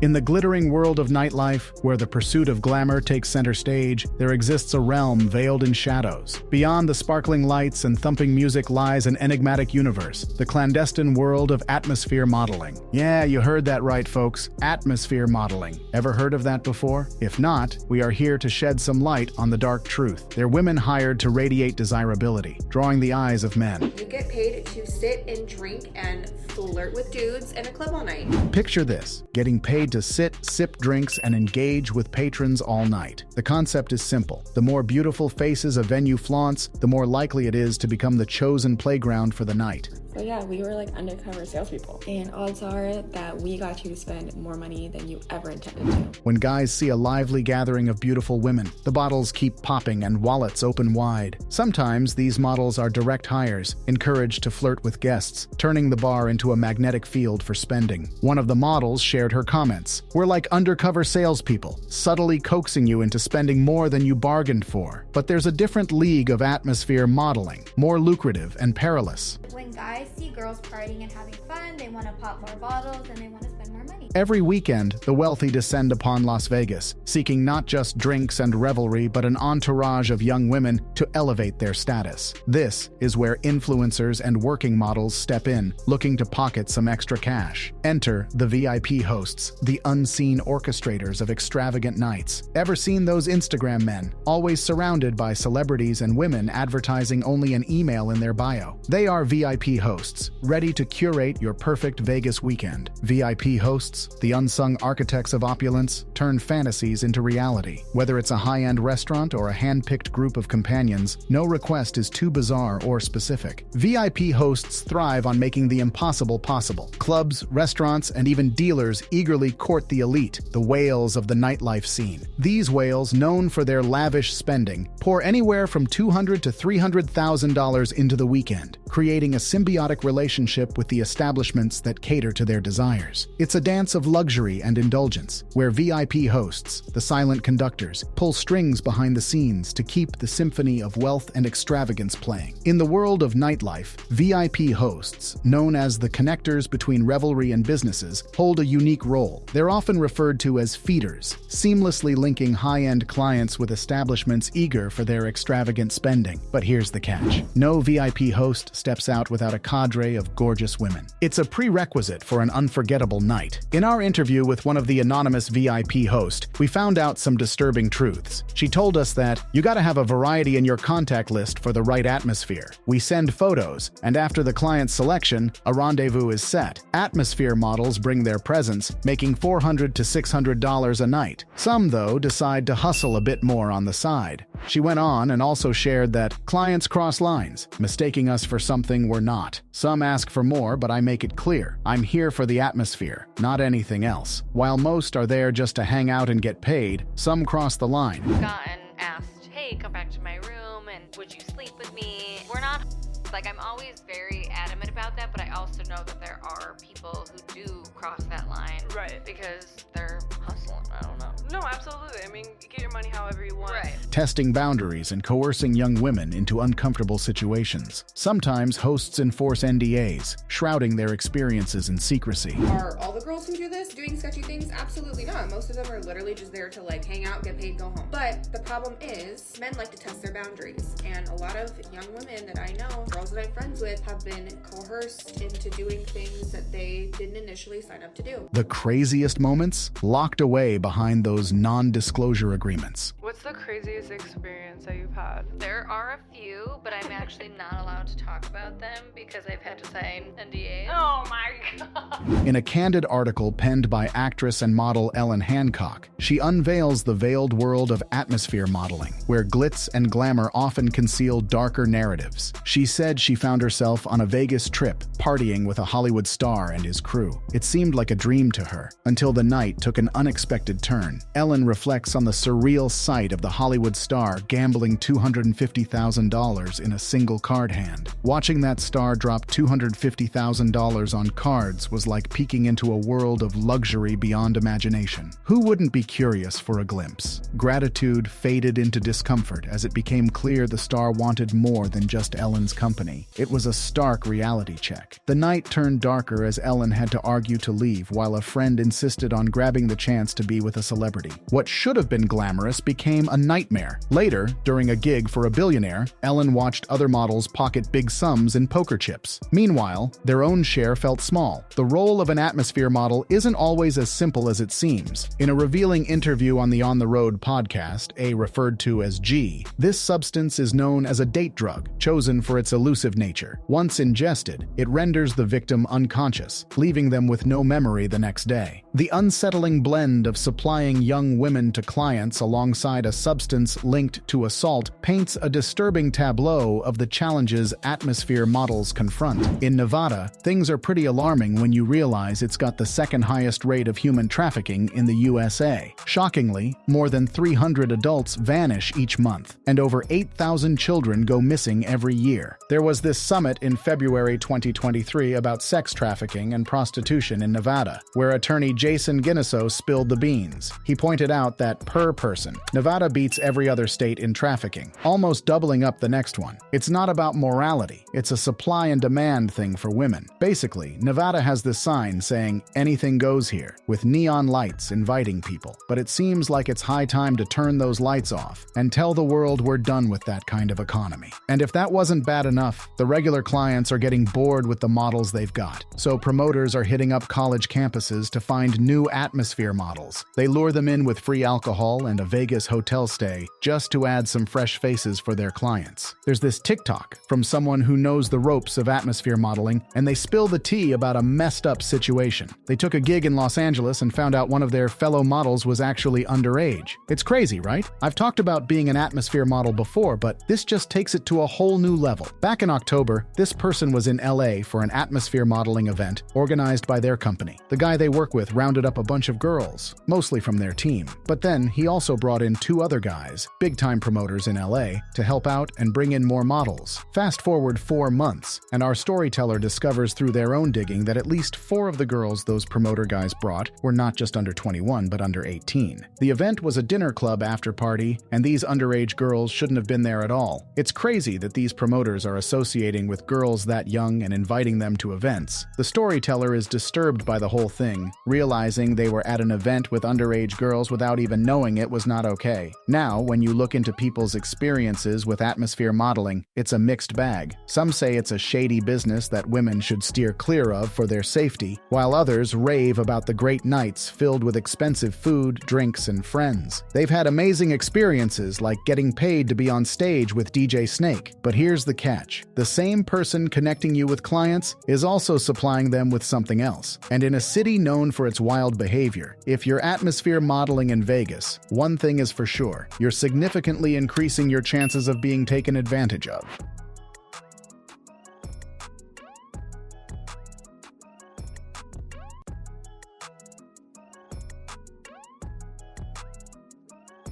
In the glittering world of nightlife, where the pursuit of glamour takes center stage, there exists a realm veiled in shadows. Beyond the sparkling lights and thumping music lies an enigmatic universe, the clandestine world of atmosphere modeling. Yeah, you heard that right, folks. Atmosphere modeling. Ever heard of that before? If not, we are here to shed some light on the dark truth. They're women hired to radiate desirability, drawing the eyes of men. You get paid to sit and drink and flirt with dudes in a club all night. Picture this, getting paid to sit, sip drinks, and engage with patrons all night. The concept is simple. The more beautiful faces a venue flaunts, the more likely it is to become the chosen playground for the night. So yeah, we were like undercover salespeople, and odds are that we got you to spend more money than you ever intended to. When guys see a lively gathering of beautiful women, the bottles keep popping and wallets open wide. Sometimes these models are direct hires, encouraged to flirt with guests, turning the bar into a magnetic field for spending. One of the models shared her comments. "We're like undercover salespeople, subtly coaxing you into spending more than you bargained for. But there's a different league of atmosphere modeling, more lucrative and perilous." When guys see girls partying and having fun, they want to pop more bottles and they want to spend more money. Every weekend, the wealthy descend upon Las Vegas, seeking not just drinks and revelry, but an entourage of young women to elevate their status. This is where influencers and working models step in, looking to pocket some extra cash. Enter the VIP hosts, the unseen orchestrators of extravagant nights. Ever seen those Instagram men, always surrounded by celebrities and women advertising only an email in their bio? They are VIP hosts, ready to curate your perfect Vegas weekend. VIP hosts, the unsung architects of opulence, turn fantasies into reality. Whether it's a high-end restaurant or a hand-picked group of companions, no request is too bizarre or specific. VIP hosts thrive on making the impossible possible. Clubs, restaurants, and even dealers eagerly court the elite, the whales of the nightlife scene. These whales, known for their lavish spending, pour anywhere from $200,000 to $300,000 into the weekend, creating a symbiotic relationship with the establishments that cater to their desires. It's a dance of luxury and indulgence, where VIP hosts, the silent conductors, pull strings behind the scenes to keep the symphony of wealth and extravagance playing. In the world of nightlife, VIP hosts, known as the connectors between revelry and businesses, hold a unique role. They're often referred to as feeders, seamlessly linking high-end clients with establishments eager for their extravagant spending. But here's the catch. No VIP host steps out without a cadre of gorgeous women. It's a prerequisite for an unforgettable night. In our interview with one of the anonymous VIP hosts, we found out some disturbing truths. She told us that you gotta have a variety in your contact list for the right atmosphere. We send photos, and after the client's selection, a rendezvous is set. Atmosphere models bring their presence, making $400 to $600 a night. Some, though, decide to hustle a bit more on the side. She went on and also shared that clients cross lines, mistaking us for something we're not. Some ask for more, but I make it clear, I'm here for the atmosphere, not anything else. While most are there just to hang out and get paid, some cross the line. Gotten asked, hey, come back to my room and would you sleep with me? We're not like, I'm always very adamant about that, but I also know that there are people who do cross that line. Right. Because they're hustling, I don't know. No, absolutely. I mean, you get your money however you want. Right. Testing boundaries and coercing young women into uncomfortable situations. Sometimes hosts enforce NDAs, shrouding their experiences in secrecy. Are all the girls who do this doing sketchy things? Absolutely not. Most of them are literally just there to like hang out, get paid, go home. But the problem is men like to test their boundaries, and a lot of young women that I know, girls that I'm friends with, have been coerced into doing things that they didn't initially sign up to do. The craziest moments locked away behind those non-disclosure agreements. What's the craziest experience that you've had? There are a few, but I'm actually not allowed to talk about them because I've had to sign NDAs. Oh my god. In a candid article penned by actress and model Ellen Hancock, she unveils the veiled world of atmosphere modeling, where glitz and glamour often conceal darker narratives. She said she found herself on a Vegas trip, partying with a Hollywood star and his crew. It seemed like a dream to her, until the night took an unexpected turn. Ellen reflects on the surreal sight of the Hollywood star gambling $250,000 in a single card hand. Watching that star drop $250,000 on cards was like peeking into a world of luxury beyond imagination. Who wouldn't be curious for a glimpse? Gratitude faded into discomfort as it became clear the star wanted more than just Ellen's company. It was a stark reality check. The night turned darker as Ellen had to argue to leave, while a friend insisted on grabbing the chance to be with a celebrity. What should have been glamorous became a nightmare. Later, during a gig for a billionaire, Ellen watched other models pocket big sums in poker chips. Meanwhile, their own share felt small. The role of an atmosphere model isn't always as simple as it seems. In a revealing interview on the On the Road podcast, A referred to as G, this substance is known as a date drug, chosen for its elusive nature. Once ingested, it renders the victim unconscious, leaving them with no memory the next day. The unsettling blend of supplying young women to clients alongside a substance linked to assault paints a disturbing tableau of the challenges atmosphere models confront. In Nevada, things are pretty alarming when you realize it's got the second highest rate of human trafficking in the USA. Shockingly, more than 300 adults vanish each month, and over 8,000 children go missing every year. There was this summit in February 2023 about sex trafficking and prostitution in Nevada, where attorney Jason Guinesso spilled the beans. He pointed out that, per person, Nevada beats every other state in trafficking, almost doubling up the next one. It's not about morality, it's a supply and demand thing for women. Basically, Nevada has this sign saying, "Anything goes here," with neon lights inviting people. But it seems like it's high time to turn those lights off and tell the world we're done with that kind of economy. And if that wasn't bad enough, the regular clients are getting bored with the models they've got. So promoters are hitting up college campuses to find new atmosphere models. They lure them in with free alcohol and a Vegas hotel stay just to add some fresh faces for their clients. There's this TikTok from someone who knows the ropes of atmosphere modeling, and they spill the tea about a messed up situation. They took a gig in Los Angeles and found out one of their fellow models was actually underage. It's crazy, right? I've talked about being an atmosphere model before, but this just takes it to a whole new level. Back in October, this person was in LA for an atmosphere modeling event organized by their company. The guy they work with rounded up a bunch of girls, mostly from their team. But then he also brought in 2 other guys, big-time promoters in LA, to help out and bring in more models. Fast forward 4 months, and our storyteller discovers through their own digging that at least 4 of the girls those promoter guys brought were not just under 21, but under 18. The event was a dinner club after party, and these underage girls shouldn't have been there at all. It's crazy that these promoters are associating with girls that young and inviting them to events. The storyteller is disturbed by the whole thing, realizing they were at an event with underage girls without even knowing it was not okay. Now, when you look into people's experiences with atmosphere modeling, it's a mixed bag. Some say it's a shady business that women should steer clear of for their safety, while others rave about the great nights filled with expensive food, drinks, and friends. They've had amazing experiences like getting paid to be on stage with DJ Snake. But here's the catch. The same person connecting you with clients is also supplying them with something else. And in a city known for its wild behavior, if you're atmosphere modeling in Vegas, one thing is for sure, you're significantly increasing your chances of being taken advantage of.